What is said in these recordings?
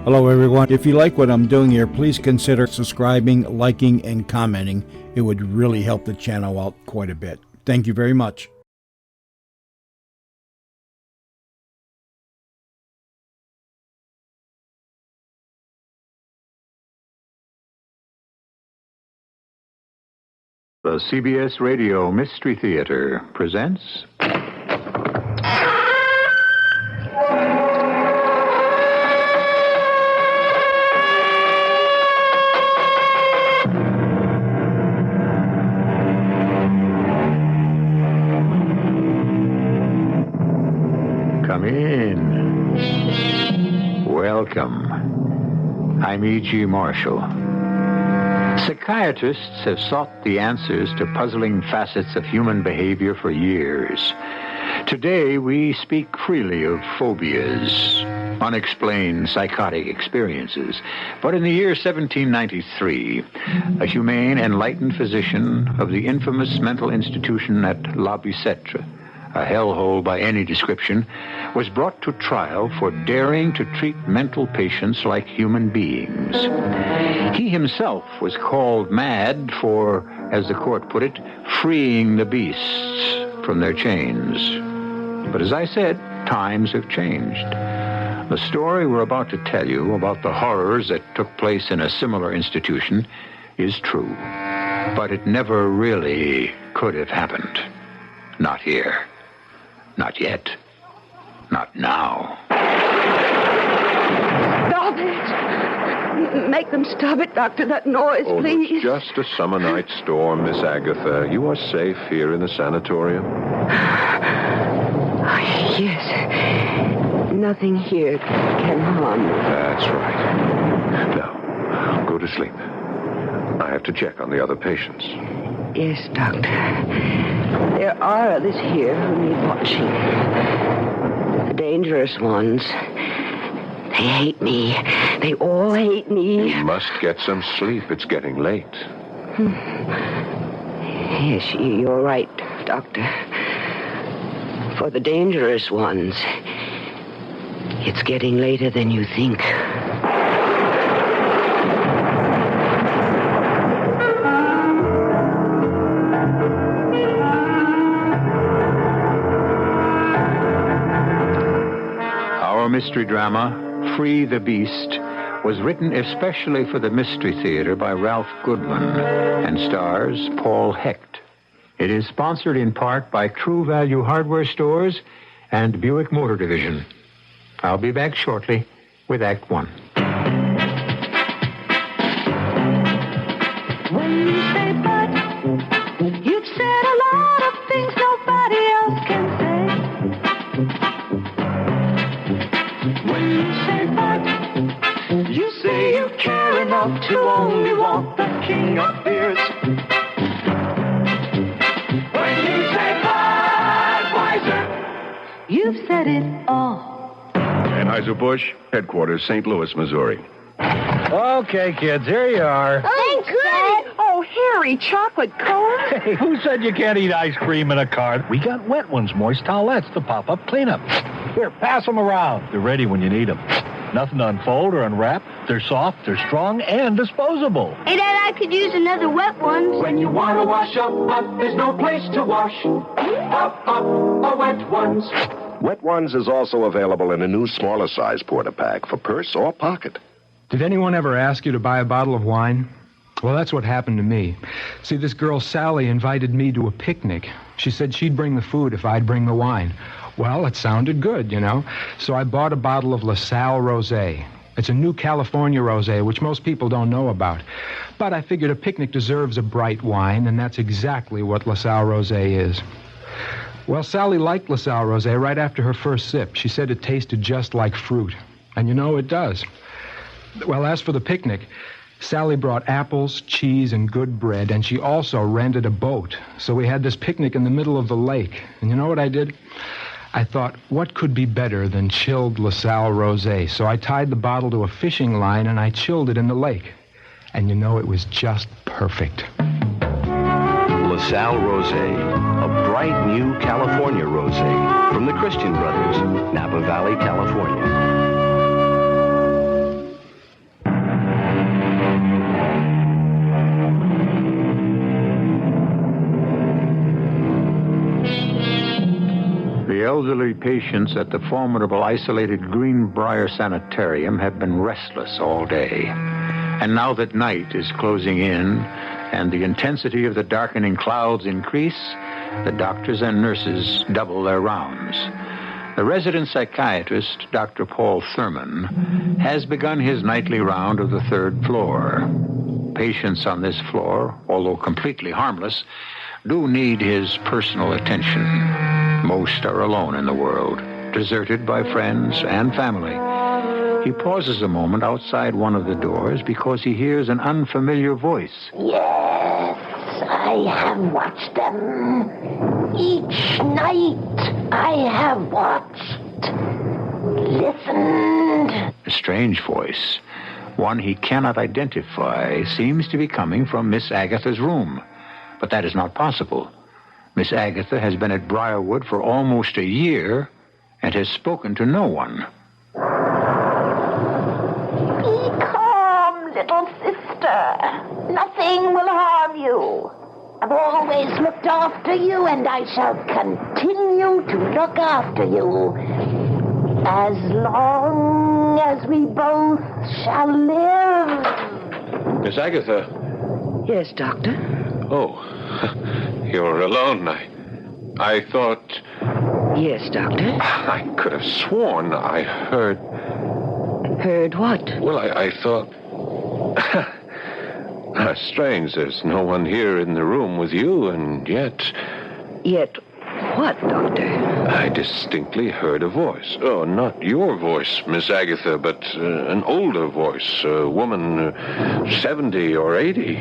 Hello everyone. If you like what I'm doing here, please consider subscribing, liking, and commenting. It would really help the channel out quite a bit. Thank you very much. The CBS Radio Mystery Theater presents... Come in. Welcome. I'm E.G. Marshall. Psychiatrists have sought the answers to puzzling facets of human behavior for years. Today, we speak freely of phobias, unexplained psychotic experiences. But in the year 1793, a humane, enlightened physician of the infamous mental institution at La Bicêtre, a hellhole by any description, was brought to trial for daring to treat mental patients like human beings. He himself was called mad for, as the court put it, freeing the beasts from their chains. But as I said, times have changed. The story we're about to tell you about the horrors that took place in a similar institution is true. But it never really could have happened. Not here. Not yet. Not now. Stop it! Make them stop it, Doctor. That noise, please. It's just a summer night storm, Miss Agatha. You are safe here in the sanatorium. Yes. Nothing here can harm me. That's right. Now, go to sleep. I have to check on the other patients. Yes, Doctor. There are others here who need watching. The dangerous ones. They hate me. They all hate me. You must get some sleep. It's getting late. Yes, you're right, Doctor. For the dangerous ones, it's getting later than you think. Our mystery drama, Free the Beast, was written especially for the Mystery Theater by Ralph Goodwin and stars Paul Hecht. It is sponsored in part by True Value Hardware Stores and Buick Motor Division. I'll be back shortly with Act One. When you say but, you've said a lot of things nobody else can say. When you say but, you say you care enough to only want the king of beers. When you say Budweiser, you've said it all. Anheuser-Busch, headquarters, St. Louis, Missouri. Okay, kids, here you are. Thanks, Dad. Oh, Harry, chocolate cone? Hey, who said you can't eat ice cream in a car? We got wet ones, moist towelettes to pop-up cleanup. Here, pass them around. They're ready when you need them. Nothing to unfold or unwrap. They're soft, they're strong, and disposable. Hey, Dad, I could use another wet one. When you want to wash up, but there's no place to wash. Up, or wet ones. Wet Ones is also available in a new smaller size porta-pack for purse or pocket. Did anyone ever ask you to buy a bottle of wine? Well, that's what happened to me. See, this girl Sally invited me to a picnic. She said she'd bring the food if I'd bring the wine. Well, it sounded good, you know. So I bought a bottle of LaSalle Rosé. It's a new California rosé, which most people don't know about. But I figured a picnic deserves a bright wine, and that's exactly what LaSalle Rosé is. Well, Sally liked LaSalle Rosé right after her first sip. She said it tasted just like fruit. And you know, it does. Well, as for the picnic, Sally brought apples, cheese, and good bread, and she also rented a boat. So we had this picnic in the middle of the lake. And you know what I did? I thought, what could be better than chilled LaSalle Rosé? So I tied the bottle to a fishing line, and I chilled it in the lake. And you know, it was just perfect. LaSalle Rosé, a bright new California rosé from the Christian Brothers, Napa Valley, California. elderly patients at the formidable isolated Greenbrier Sanitarium have been restless all day. And now that night is closing in and the intensity of the darkening clouds increase, the doctors and nurses double their rounds. The resident psychiatrist, Dr. Paul Thurman, has begun his nightly round of the third floor. Patients on this floor, although completely harmless, do need his personal attention. Most are alone in the world, deserted by friends and family. He pauses a moment outside one of the doors because he hears an unfamiliar voice. Yes, I have watched them. Each night I have watched, listened. A strange voice, one he cannot identify, seems to be coming from Miss Agatha's room. But that is not possible. Miss Agatha has been at Briarwood for almost a year and has spoken to no one. Be calm, little sister. Nothing will harm you. I've always looked after you, and I shall continue to look after you as long as we both shall live. Miss Agatha. Yes, Doctor? Oh, you're alone. I thought... Yes, Doctor? I could have sworn I heard... Heard what? Well, I thought... Strange, there's no one here in the room with you, and yet... Yet what, Doctor? I distinctly heard a voice. Oh, not your voice, Miss Agatha, but an older voice. A woman 70 or 80.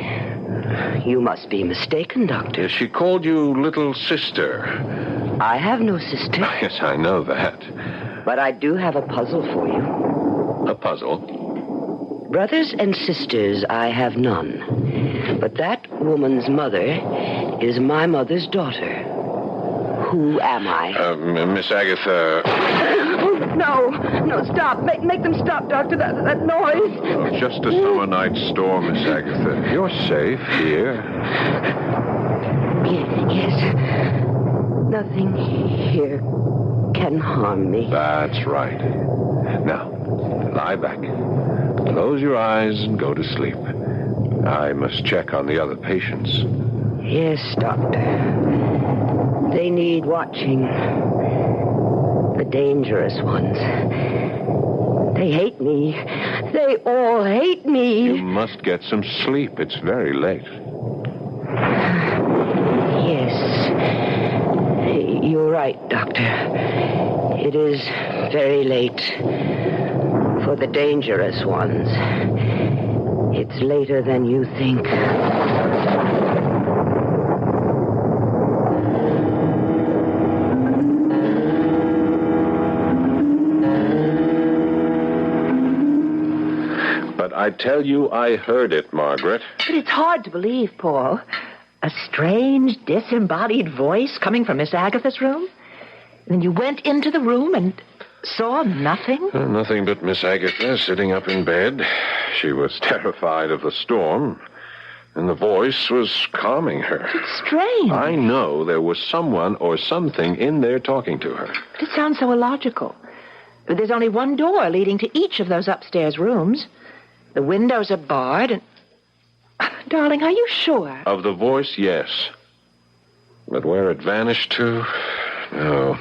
You must be mistaken, Doctor. She called you little sister. I have no sister. Yes, I know that. But I do have a puzzle for you. A puzzle? Brothers and sisters, I have none. But that woman's mother is my mother's daughter. Who am I? Miss Agatha... No, stop. Make them stop, Doctor. That noise. Oh, just a summer night storm, Miss Agatha. You're safe here. Yes. Nothing here can harm me. That's right. Now, lie back. Close your eyes and go to sleep. I must check on the other patients. Yes, Doctor. They need watching. The dangerous ones. They hate me. They all hate me. You must get some sleep. It's very late. Yes. You're right, Doctor. It is very late. For the dangerous ones. It's later than you think. But I tell you, I heard it, Margaret. But it's hard to believe, Paul. A strange, disembodied voice coming from Miss Agatha's room? And then you went into the room and saw nothing? Nothing but Miss Agatha sitting up in bed. She was terrified of the storm, and the voice was calming her. It's strange. I know there was someone or something in there talking to her. But it sounds so illogical. There's only one door leading to each of those upstairs rooms. The windows are barred and... Darling, are you sure? Of the voice, yes. But where it vanished to, no.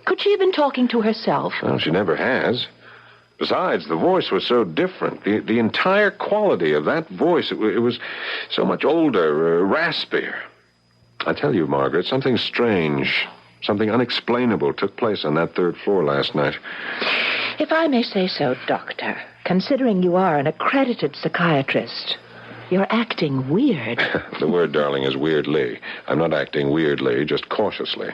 Could she have been talking to herself? Well, she never has. Besides, the voice was so different. The entire quality of that voice, it was so much older, raspier. I tell you, Margaret, something strange, something unexplainable took place on that third floor last night. If I may say so, Doctor, considering you are an accredited psychiatrist, you're acting weird. The word, darling, is weirdly. I'm not acting weirdly, just cautiously.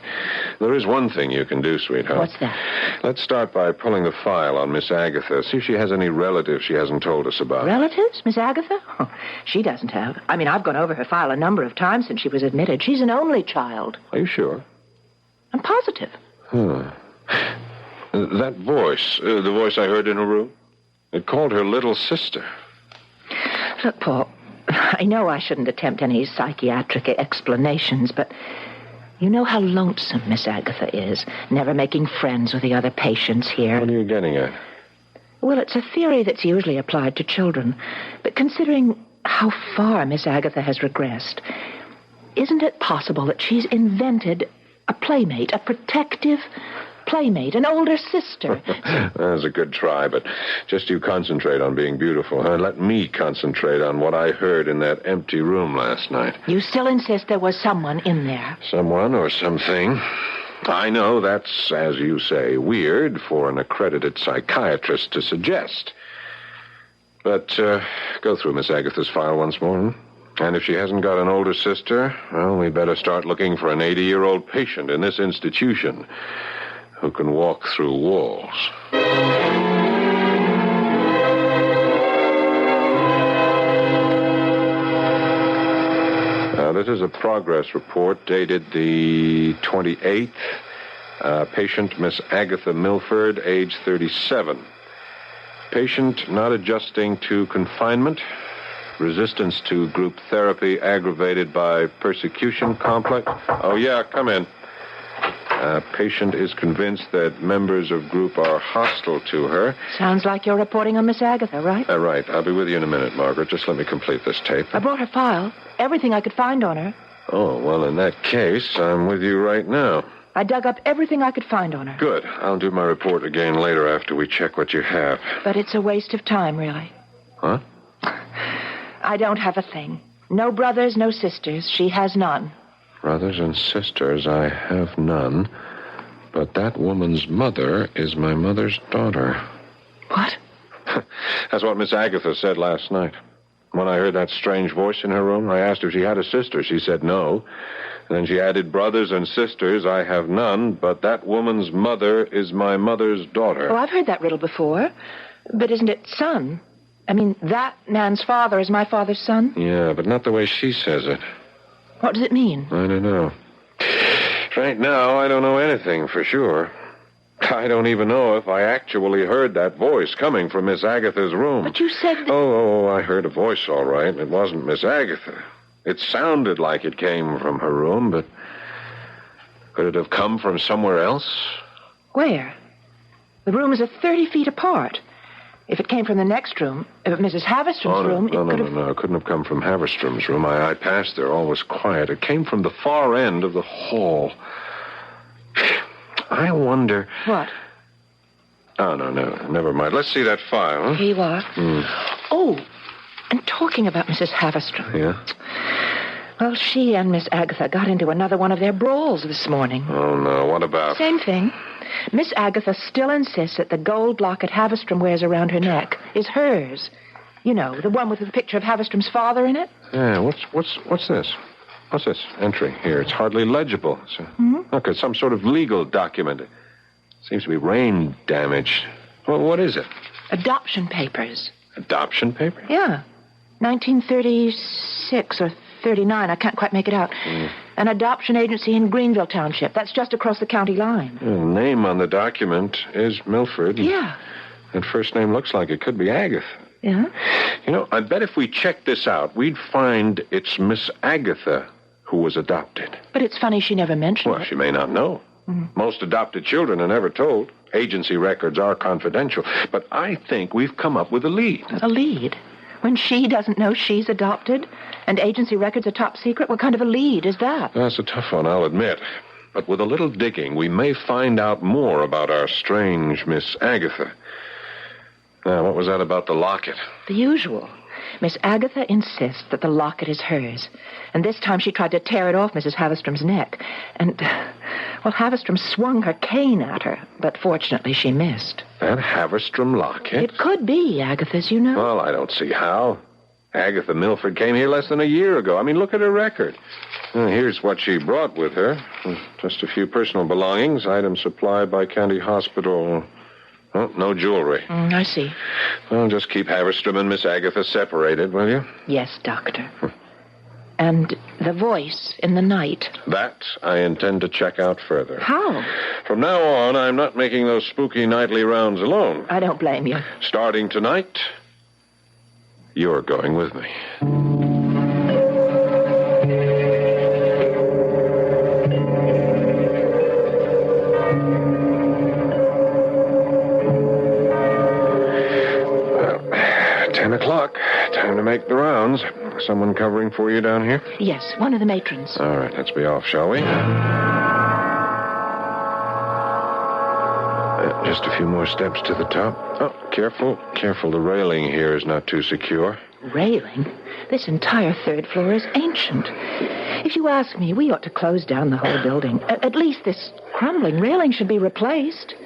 There is one thing you can do, sweetheart. What's that? Let's start by pulling the file on Miss Agatha. See if she has any relatives she hasn't told us about. Relatives, Miss Agatha? Oh, she doesn't have. I mean, I've gone over her file a number of times since she was admitted. She's an only child. Are you sure? I'm positive. That voice, the voice I heard in her room, it called her little sister. Look, Paul, I know I shouldn't attempt any psychiatric explanations, but You know how lonesome Miss Agatha is, never making friends with the other patients here. What are you getting at? Well, it's a theory that's usually applied to children. But considering how far Miss Agatha has regressed, isn't it possible that she's invented a playmate, a protective playmate, an older sister? That's a good try, but just you concentrate on being beautiful, huh? Let me concentrate on what I heard in that empty room last night. You still insist there was someone in there? Someone or something. I know that's, as you say, weird for an accredited psychiatrist to suggest. But go through Miss Agatha's file once more. And if she hasn't got an older sister, well, we better start looking for an 80-year-old patient in this institution who can walk through walls. Now, this is a progress report dated the 28th. Patient Miss Agatha Milford, age 37. Patient not adjusting to confinement. Resistance to group therapy aggravated by persecution complex. Oh, yeah, come in. Patient is convinced that members of group are hostile to her. Sounds like you're reporting on Miss Agatha, right? Right. I'll be with you in a minute, Margaret. Just let me complete this tape. I brought her file. Everything I could find on her. Oh, well, in that case, I'm with you right now. I dug up everything I could find on her. Good. I'll do my report again later after we check what you have. But it's a waste of time, really. Huh? I don't have a thing. No brothers, no sisters. She has none. Brothers and sisters, I have none. But that woman's mother is my mother's daughter. What? That's what Miss Agatha said last night. When I heard that strange voice in her room, I asked her if she had a sister. She said no. And then she added, brothers and sisters, I have none, but that woman's mother is my mother's daughter. Oh, I've heard that riddle before. But isn't it son? I mean, that man's father is my father's son? Yeah, but not the way she says it. What does it mean? I don't know. Right now, I don't know anything for sure. I don't even know if I actually heard that voice coming from Miss Agatha's room. But you said that... Oh, I heard a voice, all right. It wasn't Miss Agatha. It sounded like it came from her room, but could it have come from somewhere else? Where? The rooms are 30 feet apart. If it came from the next room, if Mrs. Haverstrom's room, No, it couldn't have come from Haverstrom's room. I passed there. All was quiet. It came from the far end of the hall. I wonder... What? Oh, no, never mind. Let's see that file, huh? Here you are. Oh, and talking about Mrs. Haverstrom. Yeah? Well, she and Miss Agatha got into another one of their brawls this morning. Oh, no. What about? Same thing. Miss Agatha still insists that the gold locket Haverstrom wears around her neck is hers. You know, the one with the picture of Haverstrom's father in it. Yeah, what's this? What's this entry here? It's hardly legible. Look, it's some sort of legal document. It seems to be rain damaged. Well, what is it? Adoption papers. Adoption paper? Yeah. 1936 or 39. I can't quite make it out. An adoption agency in Greenville Township. That's just across the county line. The name on the document is Milford. Yeah. That first name looks like it could be Agatha. Yeah? You know, I bet if we checked this out, we'd find it's Miss Agatha who was adopted. But it's funny she never mentioned it. Well, she may not know. Most adopted children are never told. Agency records are confidential. But I think we've come up with a lead. A lead? When she doesn't know she's adopted and agency records are top secret? What kind of a lead is that? That's a tough one, I'll admit. But with a little digging, we may find out more about our strange Miss Agatha. Now, what was that about the locket? The usual. Miss Agatha insists that the locket is hers. And this time she tried to tear it off Mrs. Haverstrom's neck. And, well, Haverstrom swung her cane at her, but fortunately she missed. That Haverstrom locket? It could be Agatha's, you know. Well, I don't see how. Agatha Milford came here less than a year ago. I mean, look at her record. Here's what she brought with her. Just a few personal belongings, items supplied by county hospital. Oh, no jewelry. I see. Well, just keep Haverstrom and Miss Agatha separated, will you? Yes, Doctor. And the voice in the night. That I intend to check out further. How? From now on, I'm not making those spooky nightly rounds alone. I don't blame you. Starting tonight, you're going with me. 10 o'clock. Time to make the rounds. Someone covering for you down here? Yes, one of the matrons. All right, let's be off, shall we? Just a few more steps to the top. Oh, careful. Careful, the railing here is not too secure. Railing? This entire third floor is ancient. If you ask me, we ought to close down the whole building. At least this crumbling railing should be replaced.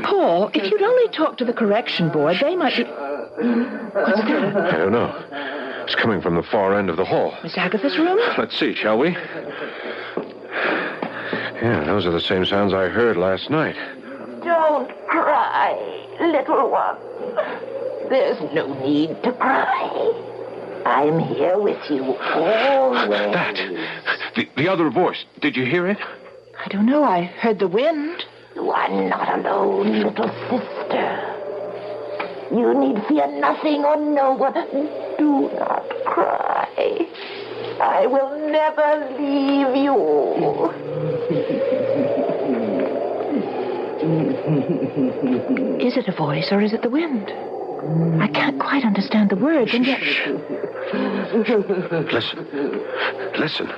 Paul, if you'd only talk to the correction board, they might be... What's that? I don't know. It's coming from the far end of the hall. Miss Agatha's room? Let's see, shall we? Yeah, those are the same sounds I heard last night. Don't cry, little one. There's no need to cry. I'm here with you always. That! The other voice. Did you hear it? I don't know. I heard the wind. You are not alone, little sister. You need fear nothing or no one. Do not cry. I will never leave you. Is it a voice or is it the wind? I can't quite understand the words, and yet... Listen. Listen.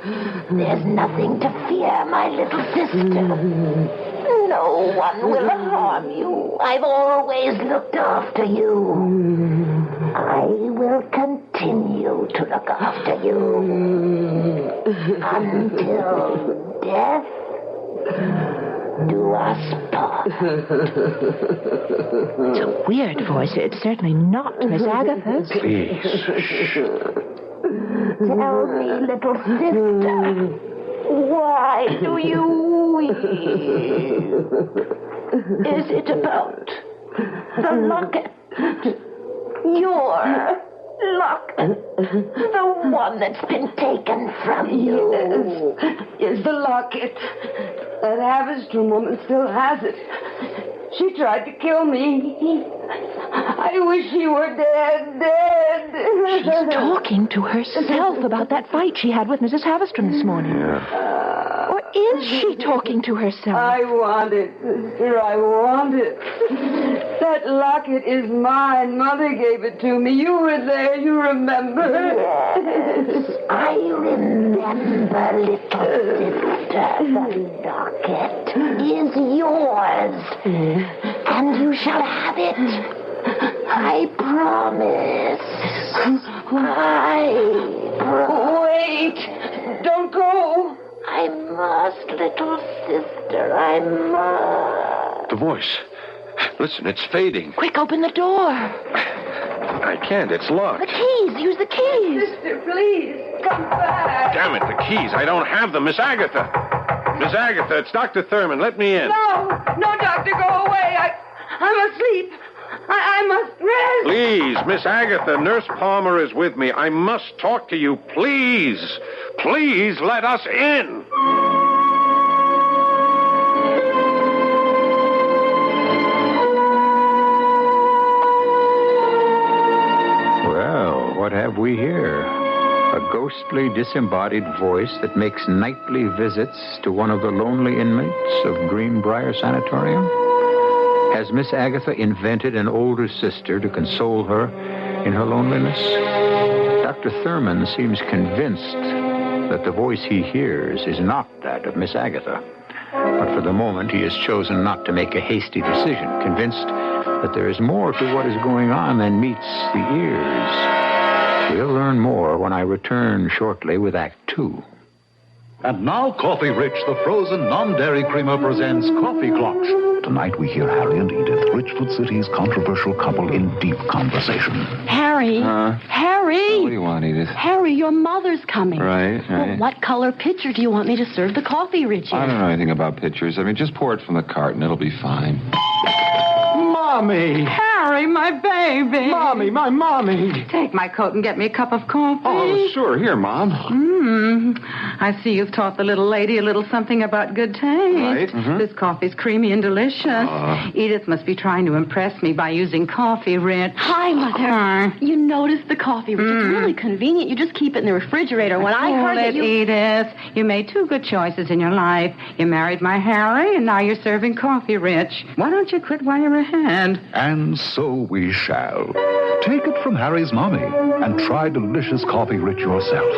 There's nothing to fear, my little sister. No one will harm you. I've always looked after you. I will continue to look after you until death do us part. It's a weird voice. It's certainly not Miss Agatha's. Please. Tell me, little sister, why do you weep? Is it about the locket? Your locket? The one that's been taken from you? Yes, the locket. That Havistrom woman still has it. She tried to kill me. I wish she were dead. She's talking to herself about that fight she had with Mrs. Havistrom this morning. Yeah. Or is she talking to herself? I want it, sister. I want it. That locket is mine. Mother gave it to me. You were there. You remember? Yes, I remember, little sister. The locket is yours. And you shall have it. I promise. Wait. Don't go. I must, little sister. I must. The voice. Listen, it's fading. Quick, open the door. I can't. It's locked. The keys. Use the keys. Sister, please, come back. Damn it, the keys. I don't have them. Miss Agatha. Miss Agatha, it's Dr. Thurman. Let me in. No, doctor, go away. I'm asleep. I must rest. Please, Miss Agatha, Nurse Palmer is with me. I must talk to you. Please. Please let us in. Well, what have we here? A ghostly, disembodied voice that makes nightly visits to one of the lonely inmates of Greenbrier Sanitarium? Has Miss Agatha invented an older sister to console her in her loneliness? Dr. Thurman seems convinced that the voice he hears is not that of Miss Agatha. But for the moment, he has chosen not to make a hasty decision, convinced that there is more to what is going on than meets the ears. We'll learn more when I return shortly with Act 2. And now, Coffee Rich, the frozen non-dairy creamer, presents Coffee Clocks. Tonight we hear Harry and Edith, Richwood City's controversial couple, in deep conversation. Harry! Harry! What do you want, Edith? Harry, your mother's coming. Right. Well, what color pitcher do you want me to serve the coffee, Richie? I don't know anything about pictures. I mean, just pour it from the carton. It'll be fine. Mommy! Harry, my baby. Mommy, my mommy. Take my coat and get me a cup of coffee. Oh, sure. Here, Mom. I see you've taught the little lady a little something about good taste. Right. This coffee's creamy and delicious. Edith must be trying to impress me by using Coffee Rich. Hi, Mother. You noticed the Coffee Rich. It's really convenient. You just keep it in the refrigerator. When I heard that Edith, you made two good choices in your life. You married my Harry, and now you're serving Coffee Rich. Why don't you quit while you're ahead? And so we shall. Take it from Harry's mommy and try delicious Coffee Rich yourself.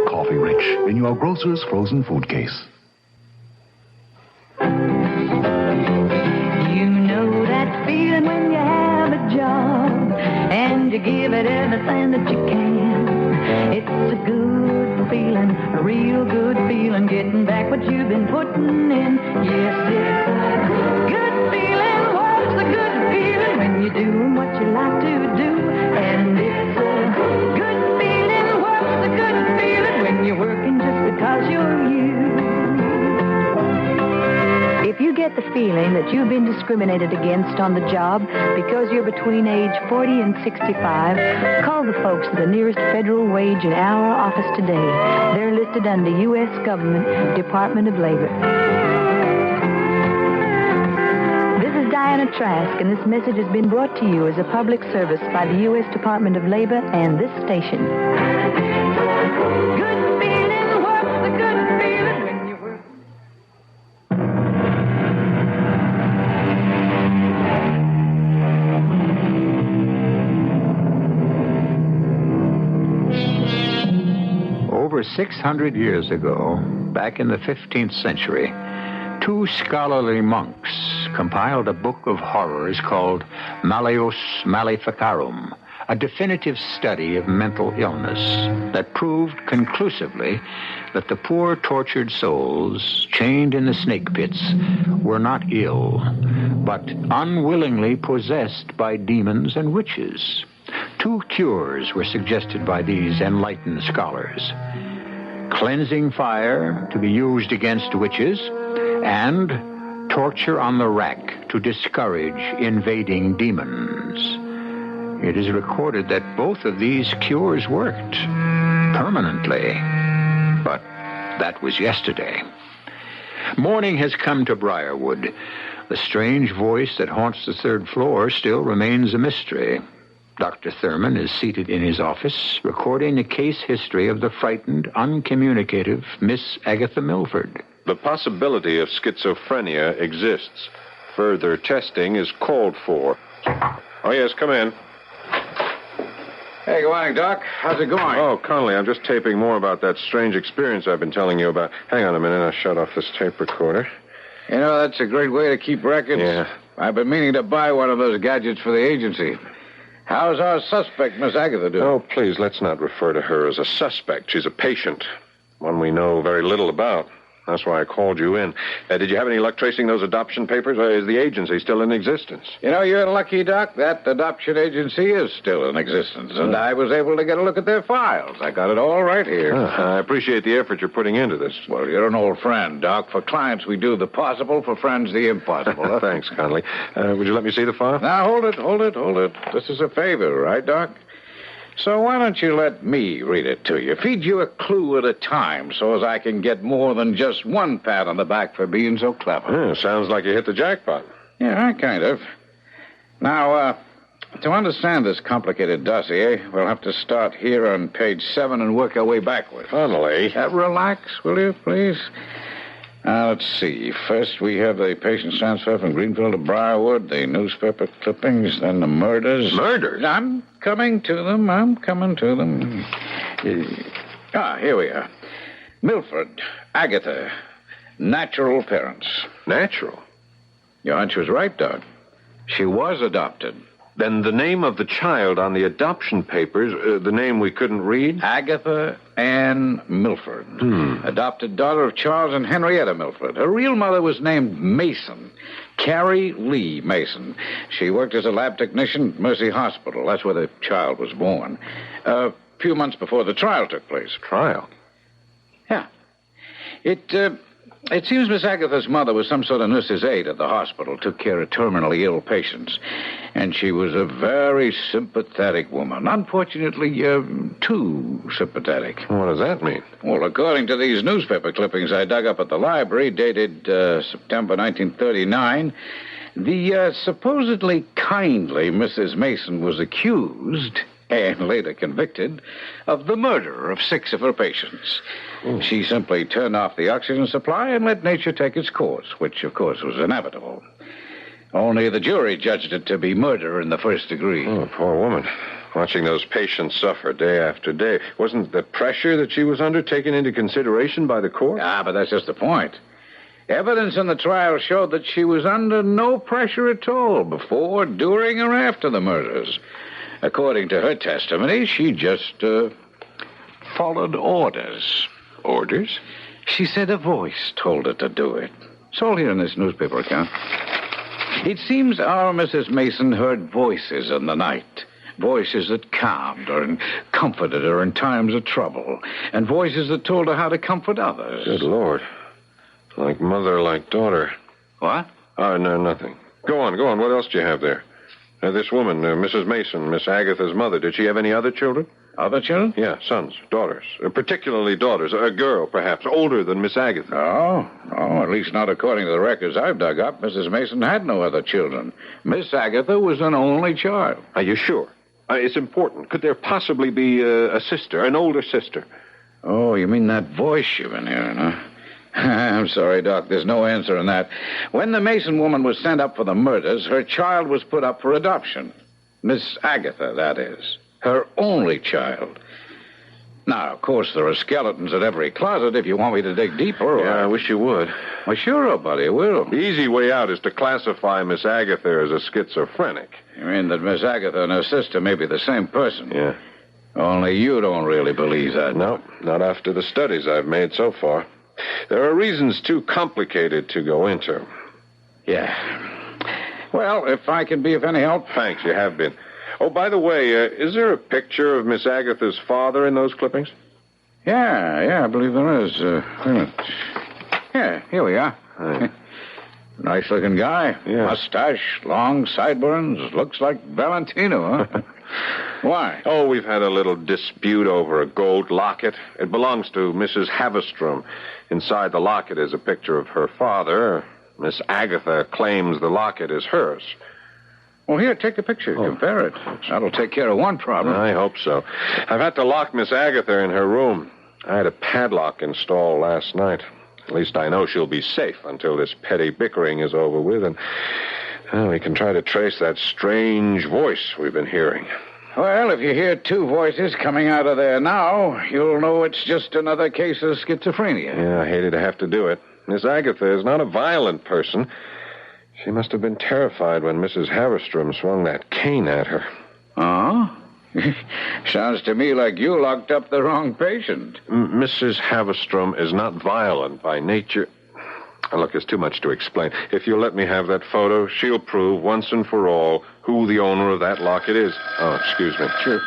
Coffee Rich in your grocer's frozen food case. You know that feeling when you have a job and you give it everything that you can. It's a good feeling, a real good feeling, getting back what you've been putting in. Yes, it's a good feeling, what's a good feeling when you're doing what you like to do. And it's a good feeling, what's a good feeling when you're working just because you're you. If you get the feeling that you've been discriminated against on the job because you're between age 40 and 65, call the folks at the nearest federal wage and hour office today. They're listed under U.S. Government Department of Labor. This is Diana Trask, and this message has been brought to you as a public service by the U.S. Department of Labor and this station. Good feeling, what's the good feeling when you work? Over 600 years ago, back in the 15th century, two scholarly monks compiled a book of horrors called Malleus Maleficarum, a definitive study of mental illness that proved conclusively that the poor tortured souls chained in the snake pits were not ill, but unwillingly possessed by demons and witches. Two cures were suggested by these enlightened scholars: cleansing fire to be used against witches, and torture on the rack to discourage invading demons. It is recorded that both of these cures worked permanently, but that was yesterday. Morning has come to Briarwood. The strange voice that haunts the third floor still remains a mystery. Dr. Thurman is seated in his office, recording the case history of the frightened, uncommunicative Miss Agatha Milford. The possibility of schizophrenia exists. Further testing is called for. Oh, yes, come in. Hey, good morning, Doc. How's it going? Oh, Connolly, I'm just taping more about that strange experience I've been telling you about. Hang on a minute, I'll shut off this tape recorder. You know, that's a great way to keep records. Yeah. I've been meaning to buy one of those gadgets for the agency. How's our suspect, Miss Agatha, doing? Oh, please, let's not refer to her as a suspect. She's a patient, one we know very little about. That's why I called you in. Did you have any luck tracing those adoption papers? Is the agency still in existence? You know, you're lucky, Doc. That adoption agency is still in existence, and I was able to get a look at their files. I got it all right here. I appreciate the effort you're putting into this. Well, you're an old friend, Doc. For clients, we do the possible. For friends, the impossible. Thanks, Connolly. Would you let me see the file? Now, hold it. This is a favor, right, Doc? So why don't you let me read it to you? Feed you a clue at a time so as I can get more than just one pat on the back for being so clever. Yeah, sounds like you hit the jackpot. Yeah, kind of. Now, to understand this complicated dossier, we'll have to start here on page 7 and work our way backwards. Connolly. Relax, will you, please? Let's see. First, we have the patient's transfer from Greenfield to Briarwood, the newspaper clippings, then the murders. Murders? I'm coming to them. Here we are. Milford, Agatha, natural parents. Natural? Your hunch was right, Doc. She was adopted. Then the name of the child on the adoption papers, the name we couldn't read? Agatha Ann Milford. Adopted daughter of Charles and Henrietta Milford. Her real mother was named Mason. Carrie Lee Mason. She worked as a lab technician at Mercy Hospital. That's where the child was born. A few months before the trial took place. Trial? Yeah. It seems Miss Agatha's mother was some sort of nurse's aide at the hospital, took care of terminally ill patients. And she was a very sympathetic woman. Unfortunately, too sympathetic. What does that mean? Well, according to these newspaper clippings I dug up at the library, dated September 1939, the supposedly kindly Mrs. Mason was accused, and later convicted, of the murder of 6 of her patients. She simply turned off the oxygen supply and let nature take its course, which, of course, was inevitable. Only the jury judged it to be murder in the first degree. Oh, poor woman. Watching those patients suffer day after day. Wasn't the pressure that she was under taken into consideration by the court? Ah, but that's just the point. Evidence in the trial showed that she was under no pressure at all before, during, or after the murders. According to her testimony, she just followed orders. Orders? She said a voice told her to do it. It's all here in this newspaper account. It seems our Mrs. Mason heard voices in the night. Voices that calmed her and comforted her in times of trouble. And voices that told her how to comfort others. Good Lord. Like mother, like daughter. What? Oh, no, nothing. Go on. What else do you have there? This woman, Mrs. Mason, Miss Agatha's mother, did she have any other children? Other children? Yeah, sons, daughters. Particularly daughters. A girl, perhaps, older than Miss Agatha. No, at least not according to the records I've dug up. Mrs. Mason had no other children. Miss Agatha was an only child. Are you sure? It's important. Could there possibly be a sister, an older sister? Oh, you mean that voice you've been hearing, huh? I'm sorry, Doc. There's no answer in that. When the Mason woman was sent up for the murders, her child was put up for adoption. Miss Agatha, that is. Her only child. Now, of course, there are skeletons at every closet if you want me to dig deeper. Yeah, I wish you would. Well, sure, buddy, I will. The easy way out is to classify Miss Agatha as a schizophrenic. You mean that Miss Agatha and her sister may be the same person? Yeah. Only you don't really believe that. No, not after the studies I've made so far. There are reasons too complicated to go into. Yeah. Well, if I can be of any help. Thanks, you have been. Oh, by the way, is there a picture of Miss Agatha's father in those clippings? Yeah, I believe there is. Yeah, here we are. Nice-looking guy. Yeah. Mustache, long sideburns. Looks like Valentino, huh? Why? Oh, we've had a little dispute over a gold locket. It belongs to Mrs. Havestrom. Inside the locket is a picture of her father. Miss Agatha claims the locket is hers. Well, here, take the picture. Compare it. That'll take care of one problem. I hope so. I've had to lock Miss Agatha in her room. I had a padlock installed last night. At least I know she'll be safe until this petty bickering is over with, and we can try to trace that strange voice we've been hearing. Well, if you hear two voices coming out of there now, you'll know it's just another case of schizophrenia. Yeah, I hated to have to do it. Miss Agatha is not a violent person. She must have been terrified when Mrs. Havestrom swung that cane at her. Oh? Sounds to me like you locked up the wrong patient. Mrs. Havestrom is not violent by nature. Look, there's too much to explain. If you'll let me have that photo, she'll prove once and for all who the owner of that locket is. Oh, excuse me. Sure.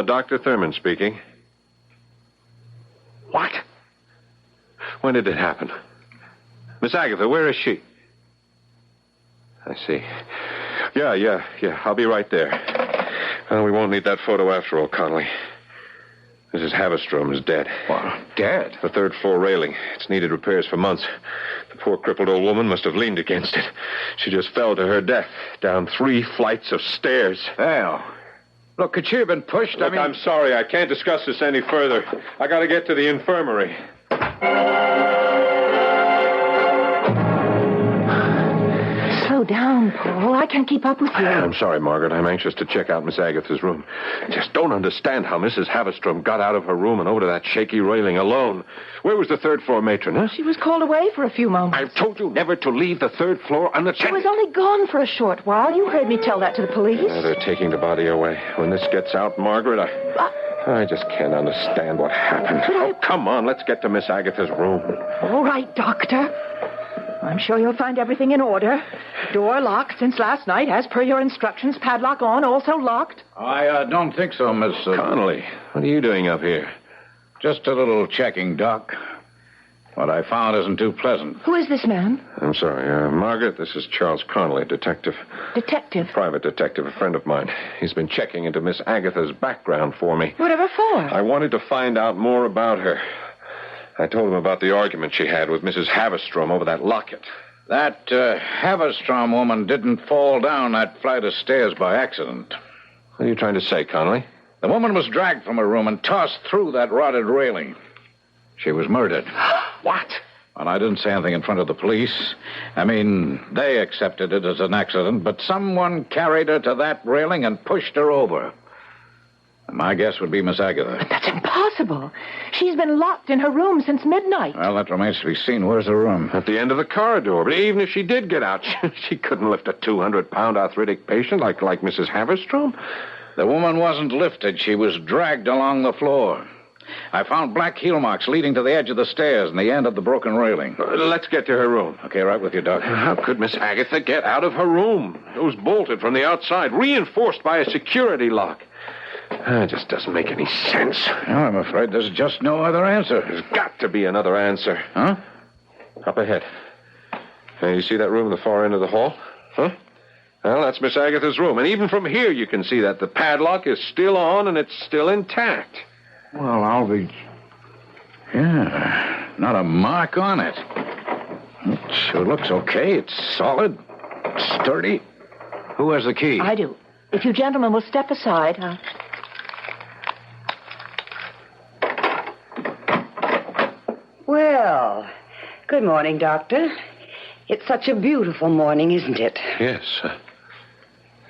Dr. Thurman speaking. What? When did it happen? Miss Agatha, where is she? I see. Yeah. I'll be right there. Well, we won't need that photo after all, Connolly. Mrs. Havestrom is dead. What? Dead? The third-floor railing. It's needed repairs for months. The poor crippled old woman must have leaned against it. She just fell to her death down 3 flights of stairs. Hell. Look, could she have been pushed? Look, I'm sorry. I can't discuss this any further. I got to get to the infirmary. Slow down, Paul. I can't keep up with you. I'm sorry, Margaret. I'm anxious to check out Miss Agatha's room. I just don't understand how Mrs. Havestrom got out of her room and over to that shaky railing alone. Where was the third-floor matron, huh? She was called away for a few moments. I've told you never to leave the third floor unattended. She was only gone for a short while. You heard me tell that to the police. They're taking the body away. When this gets out, Margaret, I just can't understand what happened. Come on, let's get to Miss Agatha's room. All right, Doctor. I'm sure you'll find everything in order. Door locked since last night, as per your instructions. Padlock on, also locked. I don't think so, Miss... Connolly, what are you doing up here? Just a little checking, Doc. What I found isn't too pleasant. Who is this man? I'm sorry, Margaret, this is Charles Connolly, detective. Detective? Private detective, a friend of mine. He's been checking into Miss Agatha's background for me. Whatever for? I wanted to find out more about her. I told him about the argument she had with Mrs. Havestrom over that locket. That Havestrom woman didn't fall down that flight of stairs by accident. What are you trying to say, Connolly? The woman was dragged from her room and tossed through that rotted railing. She was murdered. What? Well, I didn't say anything in front of the police. I mean, they accepted it as an accident, but someone carried her to that railing and pushed her over. My guess would be Miss Agatha. But that's impossible. She's been locked in her room since midnight. Well, that remains to be seen. Where's the room? At the end of the corridor. But even if she did get out, she couldn't lift a 200-pound arthritic patient like Mrs. Haverstrom. The woman wasn't lifted. She was dragged along the floor. I found black heel marks leading to the edge of the stairs and the end of the broken railing. Let's get to her room. Okay, right with you, Doc. How could Miss Agatha get out of her room? It was bolted from the outside, reinforced by a security lock. It just doesn't make any sense. Well, I'm afraid there's just no other answer. There's got to be another answer. Huh? Up ahead. You see that room at the far end of the hall? Huh? Well, that's Miss Agatha's room. And even from here, you can see that the padlock is still on and it's still intact. Well, I'll be... Yeah, not a mark on it. It sure looks okay. It's solid, sturdy. Who has the key? I do. If you gentlemen will step aside, Well, good morning, Doctor. It's such a beautiful morning, isn't it? Yes.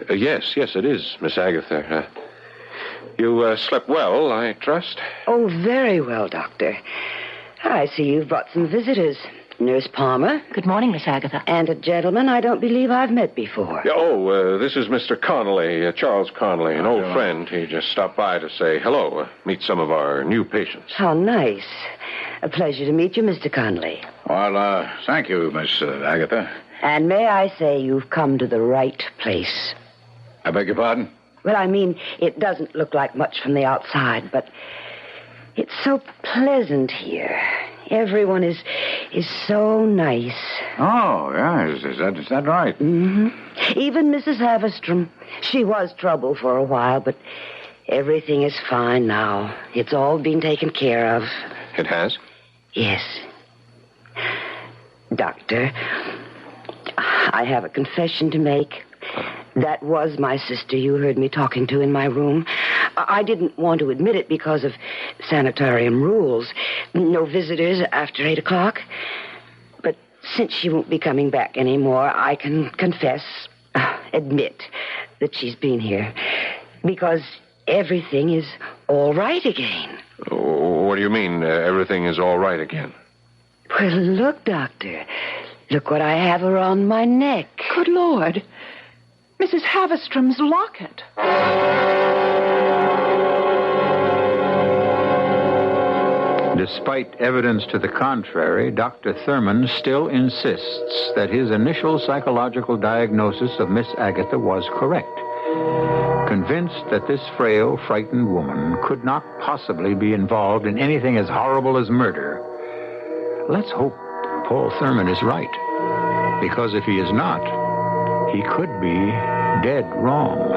Yes, it is, Miss Agatha. You slept well, I trust? Oh, very well, Doctor. I see you've brought some visitors. Nurse Palmer. Good morning, Miss Agatha. And a gentleman I don't believe I've met before. This is Mr. Connolly, Charles Connolly, an old friend. He just stopped by to say hello, meet some of our new patients. How nice. A pleasure to meet you, Mr. Connolly. Well, thank you, Miss Agatha. And may I say you've come to the right place. I beg your pardon? Well, I mean, it doesn't look like much from the outside, but it's so pleasant here. Everyone is so nice. Oh, yeah, is that right? Mm-hmm. Even Mrs. Haverstrom. She was trouble for a while, but everything is fine now. It's all been taken care of. It has? Yes. Doctor, I have a confession to make. That was my sister you heard me talking to in my room. I didn't want to admit it because of sanitarium rules. No visitors after 8 o'clock. But since she won't be coming back anymore, I can admit that she's been here. Because everything is all right again. What do you mean, everything is all right again? Well, look, Doctor. Look what I have around my neck. Good Lord. Mrs. Haverstrom's locket. Despite evidence to the contrary, Dr. Thurman still insists that his initial psychological diagnosis of Miss Agatha was correct. Convinced that this frail, frightened woman could not possibly be involved in anything as horrible as murder, let's hope Paul Thurman is right. Because if he is not, he could be dead wrong.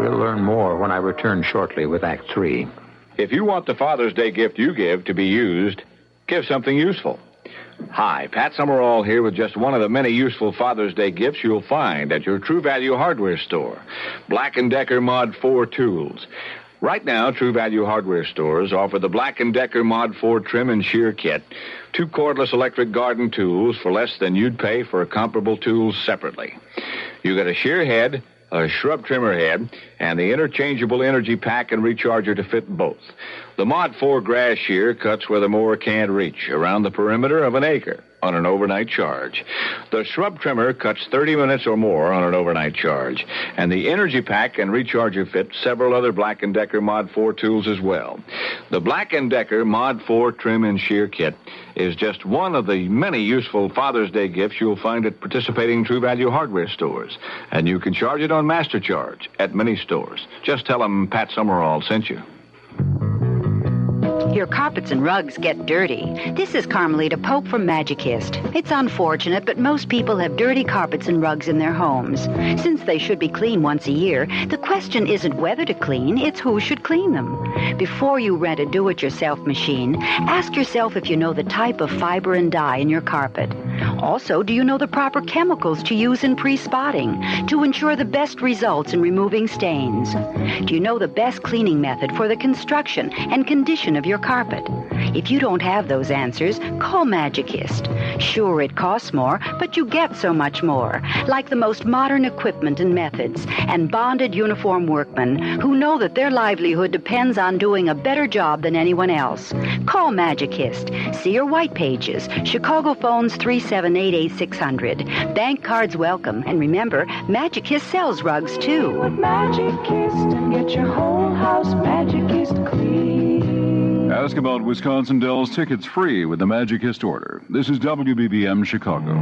We'll learn more when I return shortly with Act 3. If you want the Father's Day gift you give to be used, give something useful. Hi, Pat Summerall here with just one of the many useful Father's Day gifts you'll find at your True Value hardware store. Black & Decker Mod 4 tools. Right now, True Value hardware stores offer the Black & Decker Mod 4 trim and shear kit, 2 cordless electric garden tools for less than you'd pay for comparable tools separately. You get a shear head, a shrub trimmer head, and the interchangeable energy pack and recharger to fit both. The Mod 4 grass shear cuts where the mower can't reach, around the perimeter of an acre, on an overnight charge. The shrub trimmer cuts 30 minutes or more on an overnight charge. And the energy pack and recharger fit several other Black & Decker Mod 4 tools as well. The Black & Decker Mod 4 trim and shear kit is just one of the many useful Father's Day gifts you'll find at participating True Value hardware stores. And you can charge it on Master Charge at many stores. Just tell them Pat Summerall sent you. Your carpets and rugs get dirty. This is Carmelita Pope from Magicist. It's unfortunate, but most people have dirty carpets and rugs in their homes. Since they should be cleaned once a year, the question isn't whether to clean, it's who should clean them. Before you rent a do-it-yourself machine, ask yourself if you know the type of fiber and dye in your carpet. Also, do you know the proper chemicals to use in pre-spotting to ensure the best results in removing stains? Do you know the best cleaning method for the construction and condition of your carpet? If you don't have those answers, call Magicist. Sure, it costs more, but you get so much more. Like the most modern equipment and methods, and bonded uniform workmen who know that their livelihood depends on doing a better job than anyone else. Call Magicist. See your white pages. Chicago phones 378-8600. Bank cards welcome. And remember, Magicist sells rugs, too. Magicist and get your whole house Magicist clean. Ask about Wisconsin Dells tickets free with the Magicist order. This is WBBM Chicago.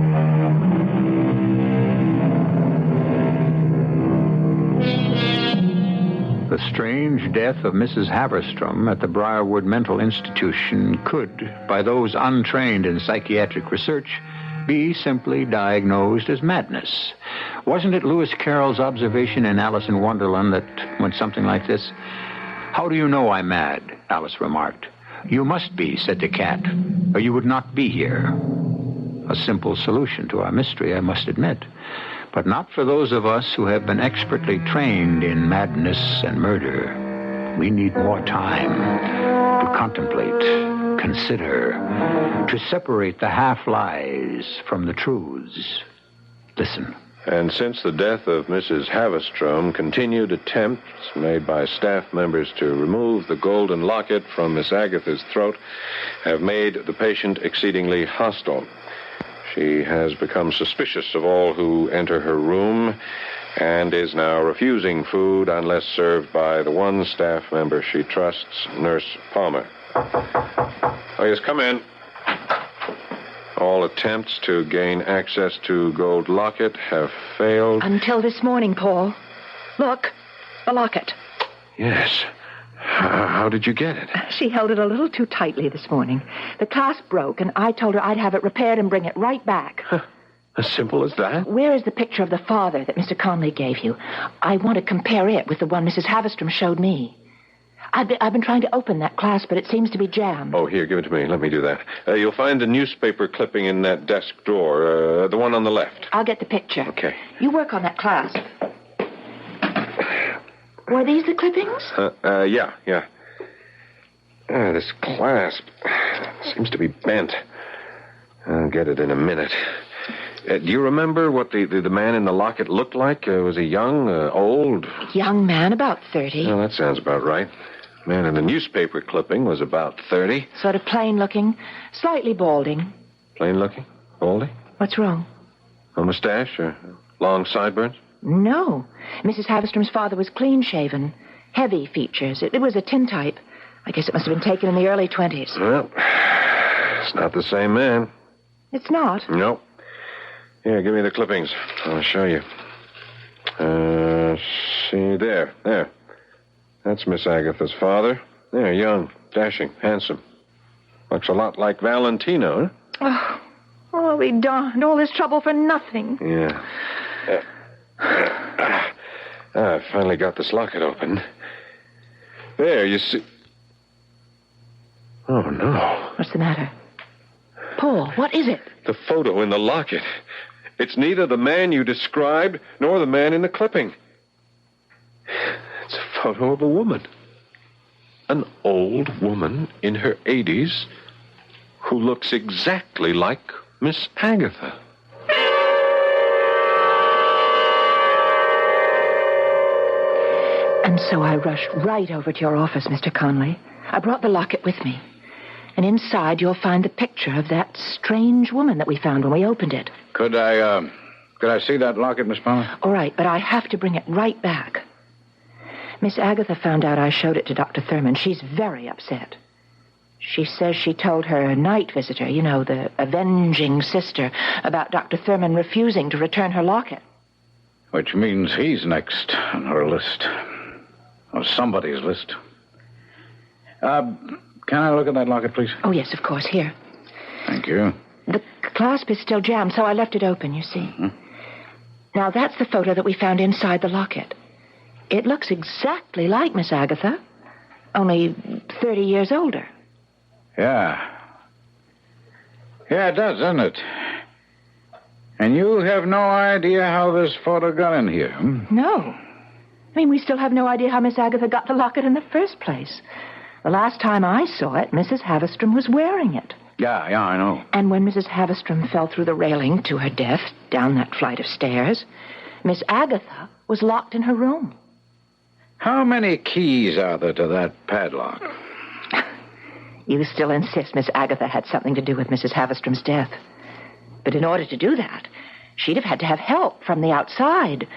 The strange death of Mrs. Haverstrom at the Briarwood Mental Institution could, by those untrained in psychiatric research, be simply diagnosed as madness. Wasn't it Lewis Carroll's observation in Alice in Wonderland that went something like this? "How do you know I'm mad?" Alice remarked. "You must be," said the cat, "or you would not be here." A simple solution to our mystery, I must admit, but not for those of us who have been expertly trained in madness and murder. We need more time to contemplate, consider, to separate the half-lies from the truths. Listen. And since the death of Mrs. Haverstrom, continued attempts made by staff members to remove the golden locket from Miss Agatha's throat have made the patient exceedingly hostile. She has become suspicious of all who enter her room and is now refusing food unless served by the one staff member she trusts, Nurse Palmer. Oh, yes, come in. All attempts to gain access to gold locket have failed. Until this morning, Paul. Look, the locket. Yes. How did you get it? She held it a little too tightly this morning. The clasp broke, and I told her I'd have it repaired and bring it right back. As simple as that? Where is the picture of the father that Mr. Conley gave you? I want to compare it with the one Mrs. Haverstrom showed me. I've been trying to open that clasp, but it seems to be jammed. Oh, here, give it to me. Let me do that. You'll find the newspaper clipping in that desk drawer, the one on the left. I'll get the picture. Okay. You work on that clasp. Were these the clippings? Yeah. This clasp seems to be bent. I'll get it in a minute. Do you remember what the man in the locket looked like? Was he young, old? Young man, about 30. Well, that sounds about right. Man in the newspaper clipping was about 30. Sort of plain-looking, slightly balding. Plain-looking? Baldy? What's wrong? A mustache or long sideburns? No. Mrs. Haverstrom's father was clean-shaven, heavy features. It was a tintype. I guess it must have been taken in the early 20s. Well, it's not the same man. It's not? No. Here, give me the clippings. I'll show you. See, there. That's Miss Agatha's father. There, young, dashing, handsome. Looks a lot like Valentino, huh? Oh, we darned all this trouble for nothing. Yeah. I finally got this locket open. There, you see... Oh, no. What's the matter? Paul, what is it? The photo in the locket. It's neither the man you described nor the man in the clipping. It's a photo of a woman. An old woman in her 80s who looks exactly like Miss Agatha. And so I rushed right over to your office, Mr. Conley. I brought the locket with me. And inside you'll find the picture of that strange woman that we found when we opened it. Could I see that locket, Miss Palmer? All right, but I have to bring it right back. Miss Agatha found out I showed it to Dr. Thurman. She's very upset. She says she told her night visitor, you know, the avenging sister, about Dr. Thurman refusing to return her locket. Which means he's next on her list. Or somebody's list. Can I look at that locket, please? Oh, yes, of course. Here. Thank you. The clasp is still jammed, so I left it open, you see. Mm-hmm. Now, that's the photo that we found inside the locket. It looks exactly like Miss Agatha, only 30 years older. Yeah. Yeah, it does, doesn't it? And you have no idea how this photo got in here, hmm? No. I mean, we still have no idea how Miss Agatha got the locket in the first place. The last time I saw it, Mrs. Havistrom was wearing it. Yeah, I know. And when Mrs. Havistrom fell through the railing to her death down that flight of stairs, Miss Agatha was locked in her room. How many keys are there to that padlock? You still insist Miss Agatha had something to do with Mrs. Havistrom's death. But in order to do that, she'd have had to have help from the outside.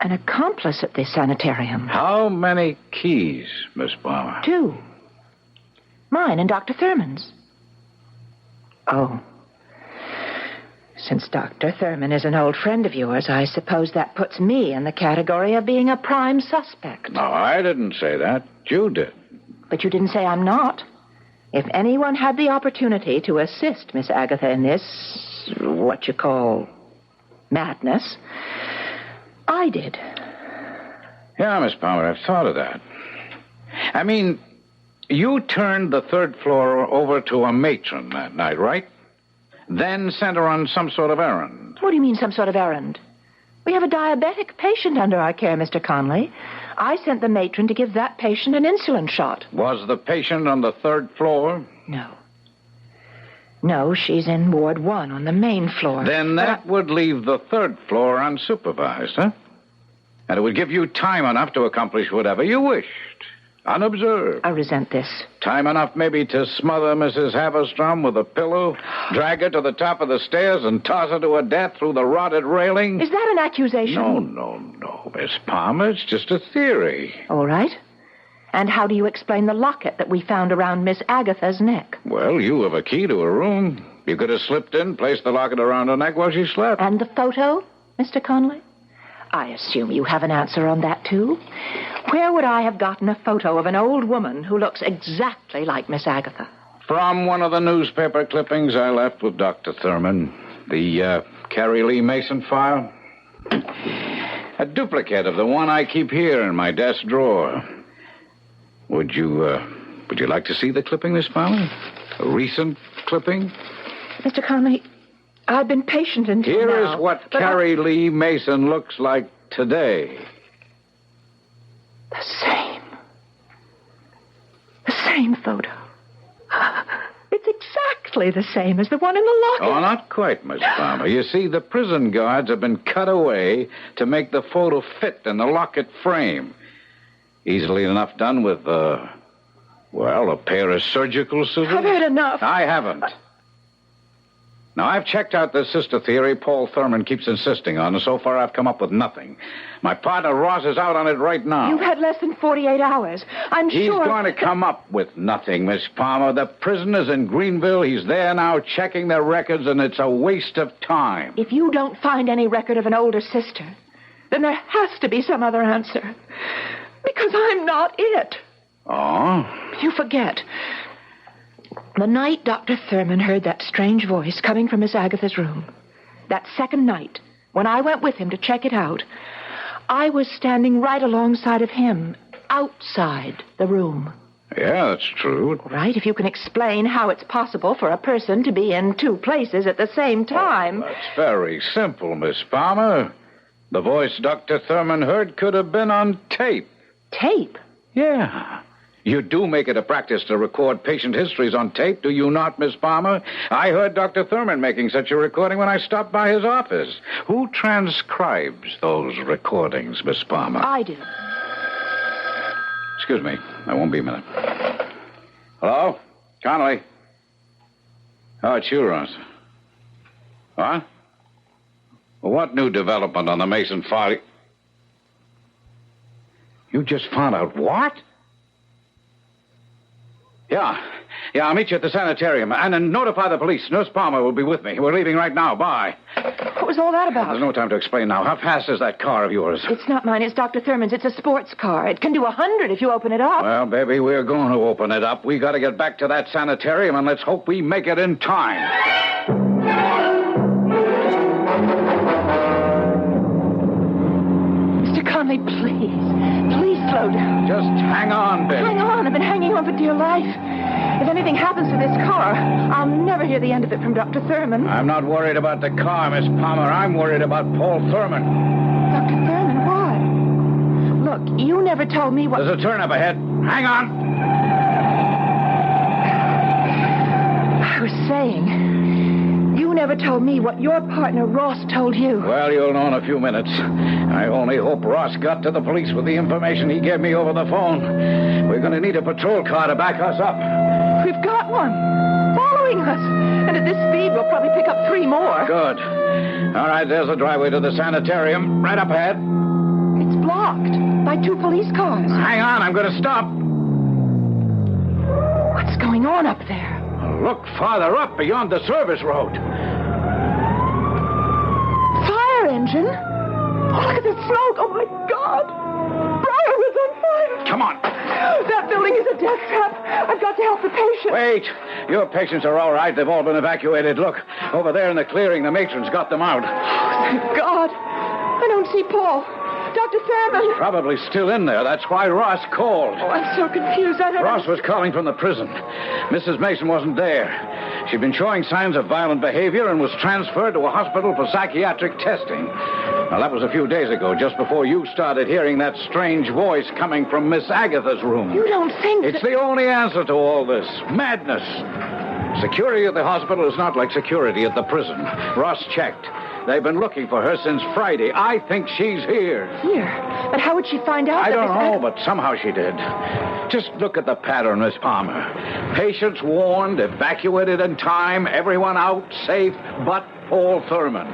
An accomplice at the sanitarium. How many keys, Miss Palmer? 2. Mine and Dr. Thurman's. Oh. Since Dr. Thurman is an old friend of yours, I suppose that puts me in the category of being a prime suspect. No, I didn't say that. You did. But you didn't say I'm not. If anyone had the opportunity to assist Miss Agatha in this, what you call, madness, I did. Yeah, Miss Palmer, I've thought of that. I mean, you turned the 3rd floor over to a matron that night, right? Then sent her on some sort of errand. What do you mean, some sort of errand? We have a diabetic patient under our care, Mr. Conley. I sent the matron to give that patient an insulin shot. Was the patient on the 3rd floor? No. No, she's in Ward 1 on the main floor. Then that would leave the 3rd floor unsupervised, huh? And it would give you time enough to accomplish whatever you wished. Unobserved. I resent this. Time enough maybe to smother Mrs. Havistrom with a pillow, drag her to the top of the stairs, and toss her to her death through the rotted railing. Is that an accusation? No, Miss Palmer. It's just a theory. All right. And how do you explain the locket that we found around Miss Agatha's neck? Well, you have a key to her room. You could have slipped in, placed the locket around her neck while she slept. And the photo, Mr. Conley? I assume you have an answer on that, too. Where would I have gotten a photo of an old woman who looks exactly like Miss Agatha? From one of the newspaper clippings I left with Dr. Thurman. The Carrie Lee Mason file. A duplicate of the one I keep here in my desk drawer. Would you like to see the clipping, Miss Palmer? A recent clipping? Mr. Conley, I've been patient until now. Here is what Carrie Lee Mason looks like today. The same photo. It's exactly the same as the one in the locket. Oh, not quite, Miss Palmer. You see, the prison guards have been cut away to make the photo fit in the locket frame. Easily enough done with, a pair of surgical scissors. I've had enough. I haven't. Now, I've checked out the sister theory Paul Thurman keeps insisting on, and so far I've come up with nothing. My partner Ross is out on it right now. You've had less than 48 hours. He's going to come up with nothing, Miss Palmer. The prisoner's in Greenville. He's there now checking their records, and it's a waste of time. If you don't find any record of an older sister, then there has to be some other answer. Because I'm not it. Oh? You forget. The night Dr. Thurman heard that strange voice coming from Miss Agatha's room, that second night, when I went with him to check it out, I was standing right alongside of him, outside the room. Yeah, that's true. Right, if you can explain how it's possible for a person to be in 2 places at the same time. Oh, that's very simple, Miss Palmer. The voice Dr. Thurman heard could have been on tape. Tape? Yeah. You do make it a practice to record patient histories on tape, do you not, Miss Palmer? I heard Dr. Thurman making such a recording when I stopped by his office. Who transcribes those recordings, Miss Palmer? I do. Excuse me. I won't be a minute. Hello? Connolly? Oh, it's you, Ross. What? Well, what new development on the Mason file? You just found out what? Yeah, I'll meet you at the sanitarium. And then notify the police. Nurse Palmer will be with me. We're leaving right now. Bye. What was all that about? There's no time to explain now. How fast is that car of yours? It's not mine. It's Dr. Thurman's. It's a sports car. It can do 100 if you open it up. Well, baby, we're going to open it up. We got to get back to that sanitarium, and let's hope we make it in time. Mr. Conley, please. Please slow down. Just hang on, baby. Hang on. I've been hanging on for dear life. If anything happens to this car, I'll never hear the end of it from Dr. Thurman. I'm not worried about the car, Miss Palmer. I'm worried about Paul Thurman. Dr. Thurman, why? Look, you never told me what... There's a turn up ahead. Hang on. I was saying, you never told me what your partner Ross told you. Well, you'll know in a few minutes. I only hope Ross got to the police with the information he gave me over the phone. We're going to need a patrol car to back us up. We've got one. Following us. And at this speed, we'll probably pick up 3 more. Good. All right, there's the driveway to the sanitarium. Right up ahead. It's blocked by 2 police cars. Hang on, I'm going to stop. What's going on up there? Look farther up beyond the service road. Fire engine? Oh, look at the smoke. Oh, my God. Briarwood's on fire. Come on. That building is a death trap. I've got to help the patient. Wait. Your patients are all right. They've all been evacuated. Look, over there in the clearing, the matron's got them out. Oh, thank God. I don't see Paul. Dr. Thurman. Probably still in there. That's why Ross called. Oh, I'm so confused. Ross was calling from the prison. Mrs. Mason wasn't there. She'd been showing signs of violent behavior and was transferred to a hospital for psychiatric testing. Now, that was a few days ago, just before you started hearing that strange voice coming from Miss Agatha's room. You don't think It's the only answer to all this. Madness. Security at the hospital is not like security at the prison. Ross checked. They've been looking for her since Friday. I think she's here. Here? But how would she find out? I don't know, but somehow she did. Just look at the pattern, Miss Palmer. Patients warned, evacuated in time, everyone out, safe, but Paul Thurman.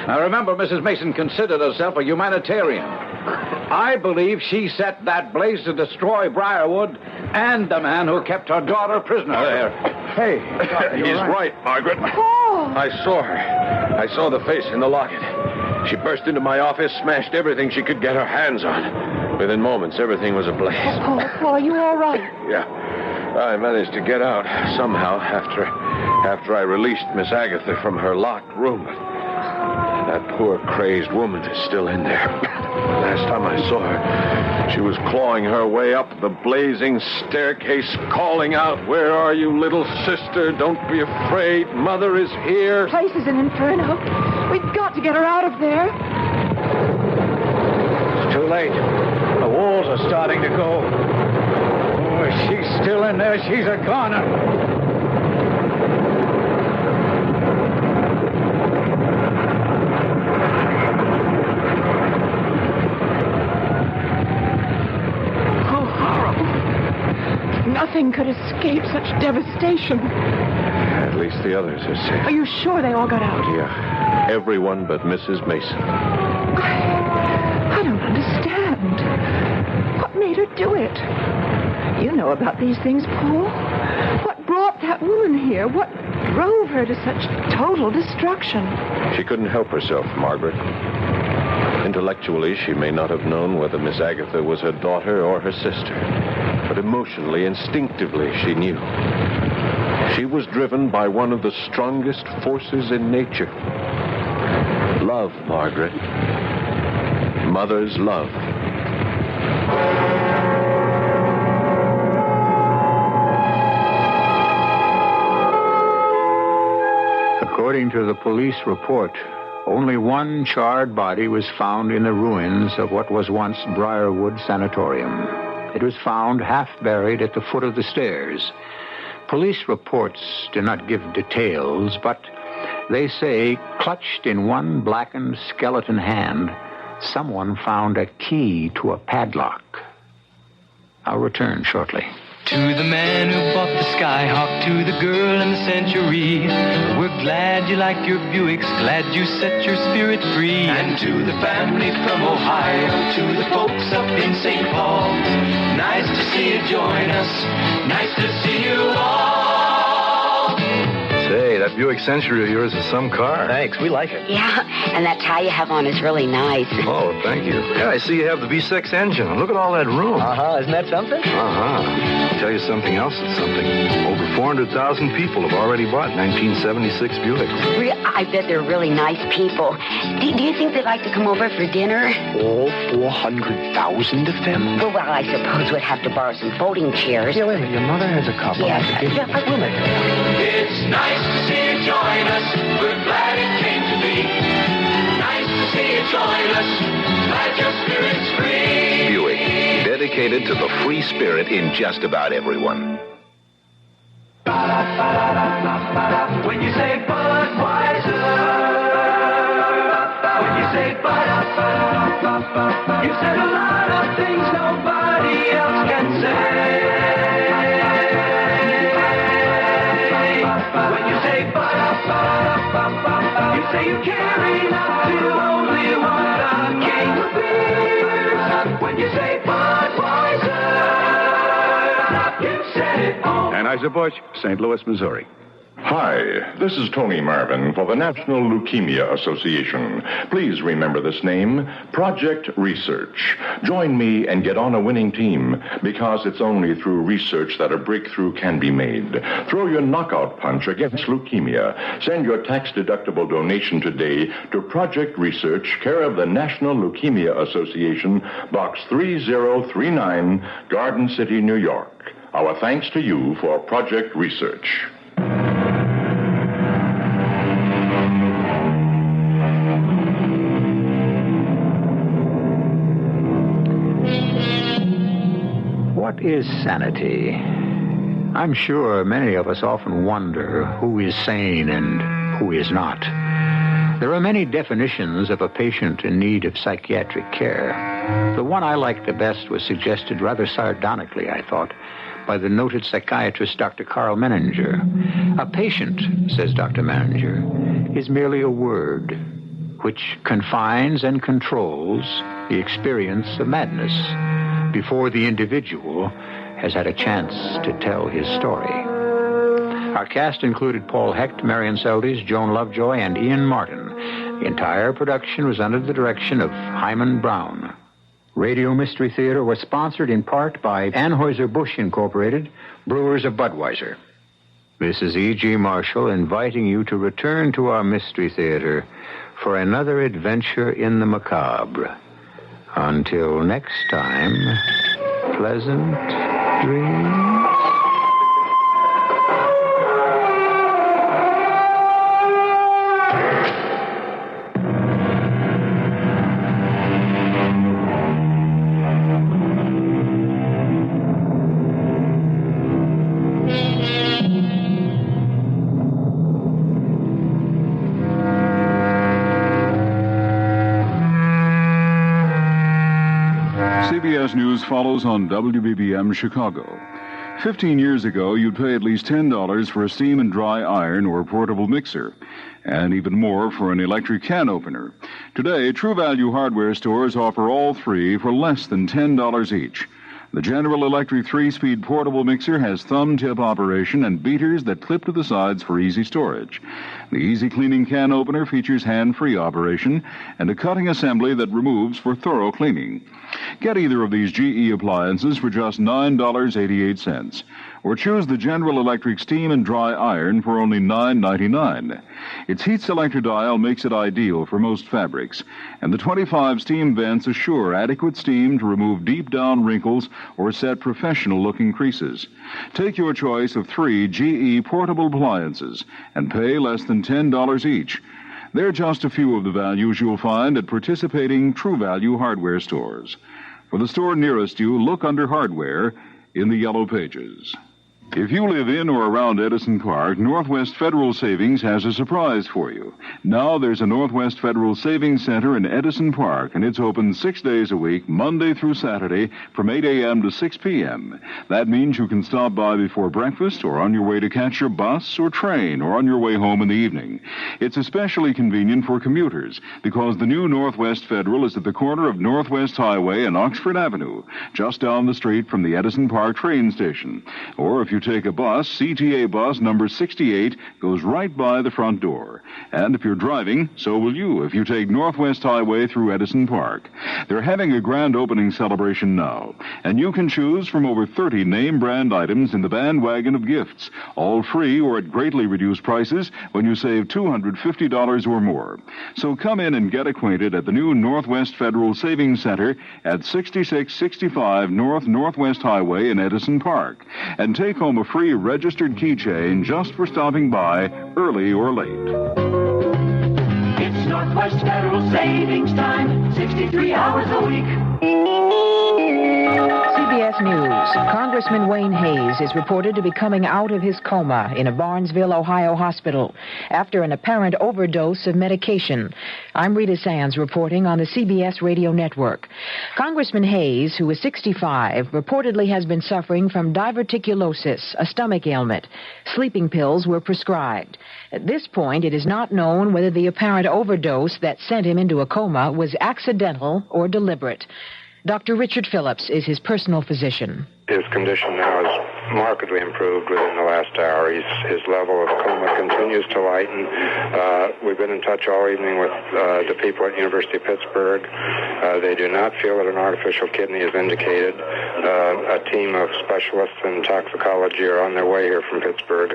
Now, remember, Mrs. Mason considered herself a humanitarian. I believe she set that blaze to destroy Briarwood and the man who kept her daughter prisoner there. Hey, he's right, Margaret. Oh. I saw her. I saw the face in the locket. She burst into my office, smashed everything she could get her hands on. Within moments, everything was ablaze. Oh, Paul, are you all right? Yeah. I managed to get out somehow after I released Miss Agatha from her locked room. But that poor crazed woman is still in there. Last time I saw her, she was clawing her way up the blazing staircase, calling out, "Where are you, little sister? Don't be afraid. Mother is here." The place is an inferno. We've got to get her out of there. It's too late. The walls are starting to go. Oh, if she's still in there, she's a goner. Nothing could escape such devastation. At least the others are safe. Are you sure they all got out? Yeah. Everyone but Mrs. Mason. I don't understand. What made her do it? You know about these things, Paul. What brought that woman here? What drove her to such total destruction? She couldn't help herself, Margaret. Intellectually, she may not have known whether Miss Agatha was her daughter or her sister. But emotionally, instinctively, she knew. She was driven by one of the strongest forces in nature. Love, Margaret. Mother's love. According to the police report, only one charred body was found in the ruins of what was once Briarwood Sanatorium. It was found half buried at the foot of the stairs. Police reports do not give details, but they say, clutched in one blackened skeleton hand, someone found a key to a padlock. I'll return shortly. To the man who bought the Skyhawk, to the girl in the Century, we're glad you like your Buicks, glad you set your spirit free. And to the family from Ohio, to the folks up in St. Paul, nice to see you join us, nice to see you all. Say, that Buick Century of yours is some car. Thanks, we like it. Yeah, and that tie you have on is really nice. Oh, thank you. Yeah, I see you have the V6 engine. Look at all that room. Isn't that something? I'll tell you something else that's something. Over 400,000 people have already bought 1976 Buicks. I bet they're really nice people. Do you think they'd like to come over for dinner? All 400,000 of them? Well, I suppose we'd have to borrow some folding chairs. Yeah, wait a minute. Your mother has a couple. Yeah, we'll make it. It's nice to see you join us. We're glad it came to be. Nice to see you join us. Glad your spirit's free. Buick, dedicated to the free spirit in just about everyone. When you say Budweiser, when you say you said a lot of things nobody else can say. When you say you say you care enough to only want a king of beers. When you say Budweiser, you said it all. Anheuser-Busch, St. Louis, Missouri. Hi, this is Tony Marvin for the National Leukemia Association. Please remember this name, Project Research. Join me and get on a winning team, because it's only through research that a breakthrough can be made. Throw your knockout punch against leukemia. Send your tax-deductible donation today to Project Research, care of the National Leukemia Association, Box 3039, Garden City, New York. Our thanks to you for Project Research. What is sanity? I'm sure many of us often wonder who is sane and who is not. There are many definitions of a patient in need of psychiatric care. The one I liked the best was suggested rather sardonically, I thought, by the noted psychiatrist Dr. Carl Menninger. A patient, says Dr. Menninger, is merely a word which confines and controls the experience of madness before the individual has had a chance to tell his story. Our cast included Paul Hecht, Marian Seldes, Joan Lovejoy, and Ian Martin. The entire production was under the direction of Hyman Brown. Radio Mystery Theater was sponsored in part by Anheuser-Busch Incorporated, brewers of Budweiser. This is E.G. Marshall inviting you to return to our Mystery Theater for another adventure in the macabre. Until next time, pleasant dreams. CBS News follows on WBBM Chicago. 15 years ago, you'd pay at least $10 for a steam and dry iron or portable mixer, and even more for an electric can opener. Today, True Value hardware stores offer all three for less than $10 each. The General Electric 3-speed portable mixer has thumb-tip operation and beaters that clip to the sides for easy storage. The easy cleaning can opener features hand-free operation and a cutting assembly that removes for thorough cleaning. Get either of these GE appliances for just $9.88, or choose the General Electric steam and dry iron for only $9.99. Its heat selector dial makes it ideal for most fabrics, and the 25 steam vents assure adequate steam to remove deep-down wrinkles or set professional-looking creases. Take your choice of 3 GE portable appliances and pay less than $10 each. They're just a few of the values you'll find at participating True Value hardware stores. For the store nearest you, look under Hardware in the Yellow Pages. If you live in or around Edison Park, Northwest Federal Savings has a surprise for you. Now there's a Northwest Federal Savings Center in Edison Park, and it's open 6 days a week, Monday through Saturday, from 8 a.m. to 6 p.m. That means you can stop by before breakfast or on your way to catch your bus or train or on your way home in the evening. It's especially convenient for commuters because the new Northwest Federal is at the corner of Northwest Highway and Oxford Avenue, just down the street from the Edison Park train station. Or if you take a bus, CTA bus number 68 goes right by the front door. And if you're driving, so will you if you take Northwest Highway through Edison Park. They're having a grand opening celebration now, and you can choose from over 30 name-brand items in the bandwagon of gifts, all free or at greatly reduced prices when you save $250 or more. So come in and get acquainted at the new Northwest Federal Savings Center at 6665 Northwest Highway in Edison Park, and take home a free registered keychain just for stopping by early or late. It's Northwest Federal Savings Time, 63 hours a week. CBS CBS News. Congressman Wayne Hayes is reported to be coming out of his coma in a Barnesville, Ohio hospital after an apparent overdose of medication. I'm Rita Sands reporting on the CBS radio network. Congressman Hayes, who is 65, reportedly has been suffering from diverticulosis, a stomach ailment. Sleeping pills were prescribed. At this point, it is not known whether the apparent overdose that sent him into a coma was accidental or deliberate. Dr. Richard Phillips is his personal physician. His condition now is markedly improved within the last hour. His level of coma continues to lighten. We've been in touch all evening with the people at University of Pittsburgh. They do not feel that an artificial kidney is indicated. A team of specialists in toxicology are on their way here from Pittsburgh.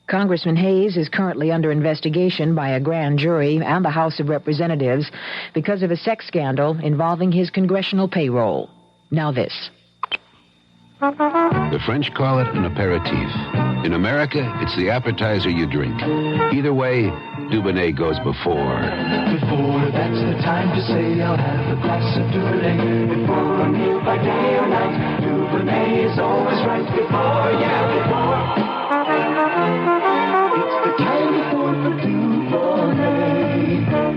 Congressman Hayes is currently under investigation by a grand jury and the House of Representatives because of a sex scandal involving his congressional payroll. Now this. The French call it an aperitif. In America, it's the appetizer you drink. Either way, Dubonnet goes before. Before, that's the time to say I'll have a glass of Dubonnet. Before a meal by day or night, Dubonnet is always right. Before, yeah, before. It's the time before for Dubonnet.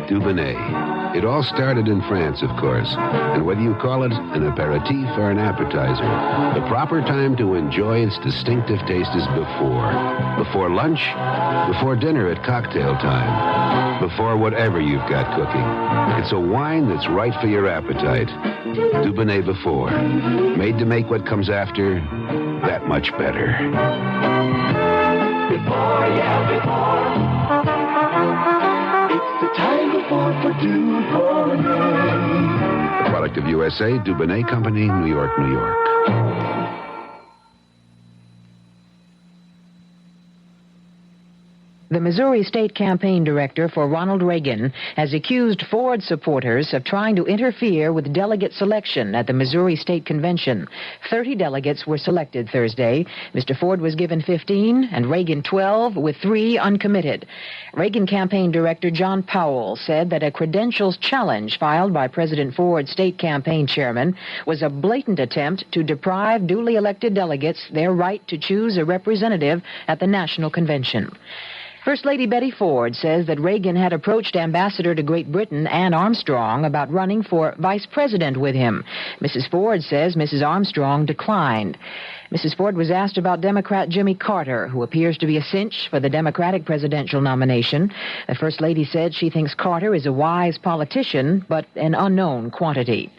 Dubonnet. It all started in France, of course. And whether you call it an aperitif or an appetizer, the proper time to enjoy its distinctive taste is before. Before lunch, before dinner at cocktail time, before whatever you've got cooking. It's a wine that's right for your appetite. Dubonnet before. Made to make what comes after that much better. Before, yeah, before. It's the time before for Dubonnet. A product of USA, Dubonnet Company, New York, New York. The Missouri State Campaign Director for Ronald Reagan has accused Ford supporters of trying to interfere with delegate selection at the Missouri State Convention. 30 delegates were selected Thursday. Mr. Ford was given 15 and Reagan 12, with 3 uncommitted. Reagan Campaign Director John Powell said that a credentials challenge filed by President Ford's state campaign chairman was a blatant attempt to deprive duly elected delegates their right to choose a representative at the national convention. First Lady Betty Ford says that Reagan had approached Ambassador to Great Britain Anne Armstrong about running for vice president with him. Mrs. Ford says Mrs. Armstrong declined. Mrs. Ford was asked about Democrat Jimmy Carter, who appears to be a cinch for the Democratic presidential nomination. The First Lady said she thinks Carter is a wise politician, but an unknown quantity.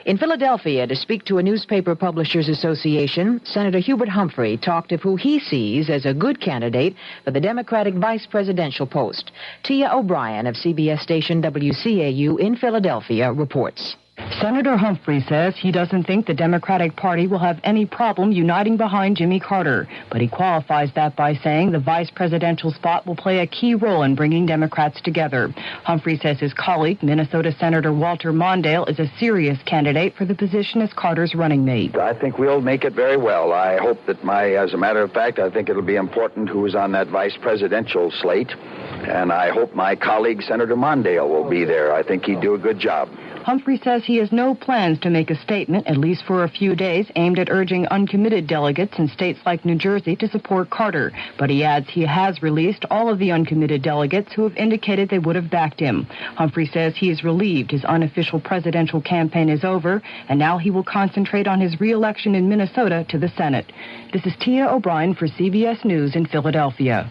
In Philadelphia, to speak to a newspaper publishers association, Senator Hubert Humphrey talked of who he sees as a good candidate for the Democratic vice presidential post. Tia O'Brien of CBS station WCAU in Philadelphia reports. Senator Humphrey says he doesn't think the Democratic Party will have any problem uniting behind Jimmy Carter, but he qualifies that by saying the vice presidential spot will play a key role in bringing Democrats together. Humphrey says his colleague, Minnesota Senator Walter Mondale, is a serious candidate for the position as Carter's running mate. I think we'll make it very well. I hope that as a matter of fact, I think it'll be important who is on that vice presidential slate, and I hope my colleague, Senator Mondale, will be there. I think he'd do a good job. Humphrey says he has no plans to make a statement, at least for a few days, aimed at urging uncommitted delegates in states like New Jersey to support Carter. But he adds he has released all of the uncommitted delegates who have indicated they would have backed him. Humphrey says he is relieved his unofficial presidential campaign is over, and now he will concentrate on his re-election in Minnesota to the Senate. This is Tia O'Brien for CBS News in Philadelphia.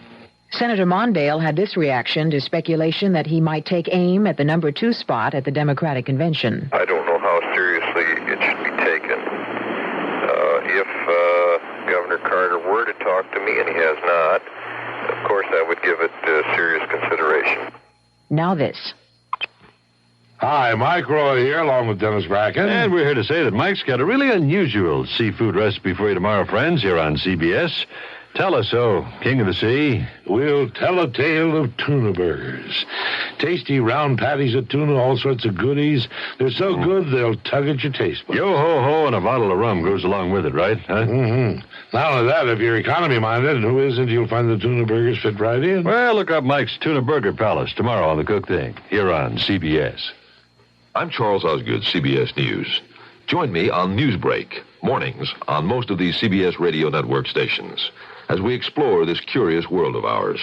Senator Mondale had this reaction to speculation that he might take aim at the number 2 spot at the Democratic convention. I don't know how seriously it should be taken. If Governor Carter were to talk to me, and he has not, of course I would give it serious consideration. Now this. Hi, Mike Roy here, along with Dennis Bracken. And we're here to say that Mike's got a really unusual seafood recipe for you tomorrow, friends, here on CBS. Tell us so, King of the Sea. We'll tell a tale of tuna burgers. Tasty round patties of tuna, all sorts of goodies. They're so good, they'll tug at your taste buds. Yo-ho-ho and a bottle of rum goes along with it, right? Huh? Mm-hmm. Not only that, if you're economy-minded, and who isn't, you'll find the tuna burgers fit right in. Well, look up Mike's Tuna Burger Palace tomorrow on The Cook Thing, here on CBS. I'm Charles Osgood, CBS News. Join me on Newsbreak, mornings on most of these CBS radio network stations, as we explore this curious world of ours.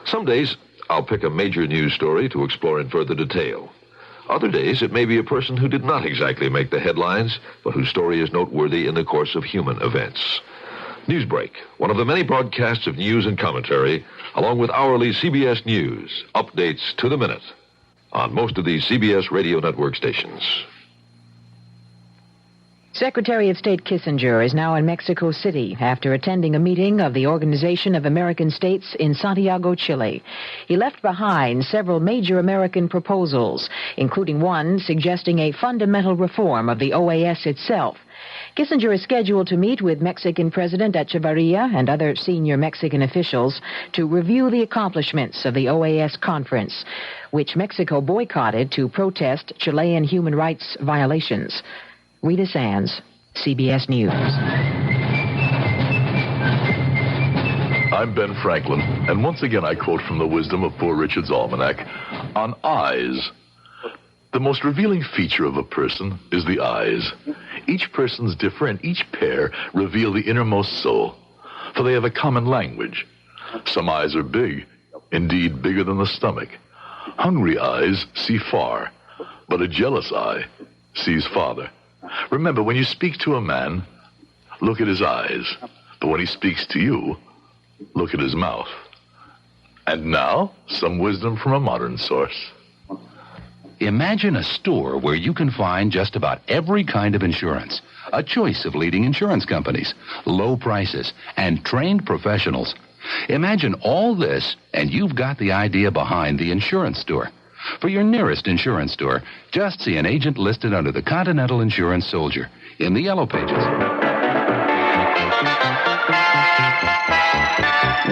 Some days, I'll pick a major news story to explore in further detail. Other days, it may be a person who did not exactly make the headlines, but whose story is noteworthy in the course of human events. Newsbreak, one of the many broadcasts of news and commentary, along with hourly CBS News, updates to the minute on most of these CBS radio network stations. Secretary of State Kissinger is now in Mexico City after attending a meeting of the Organization of American States in Santiago, Chile. He left behind several major American proposals, including one suggesting a fundamental reform of the OAS itself. Kissinger is scheduled to meet with Mexican President Echeverria and other senior Mexican officials to review the accomplishments of the OAS conference, which Mexico boycotted to protest Chilean human rights violations. Rita Sands, CBS News. I'm Ben Franklin, and once again I quote from the wisdom of Poor Richard's Almanac on eyes. The most revealing feature of a person is the eyes. Each person's differ, and each pair reveal the innermost soul, for they have a common language. Some eyes are big, indeed bigger than the stomach. Hungry eyes see far, but a jealous eye sees farther. Remember, when you speak to a man, look at his eyes. But when he speaks to you, look at his mouth. And now, some wisdom from a modern source. Imagine a store where you can find just about every kind of insurance. A choice of leading insurance companies, low prices, and trained professionals. Imagine all this, and you've got the idea behind the insurance store. For your nearest insurance store, just see an agent listed under the Continental Insurance Soldier in the Yellow Pages.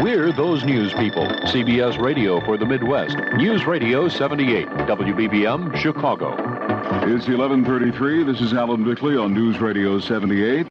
We're those news people. CBS Radio for the Midwest. News Radio 78, WBBM, Chicago. It's 11:33. This is Alan Bickley on News Radio 78.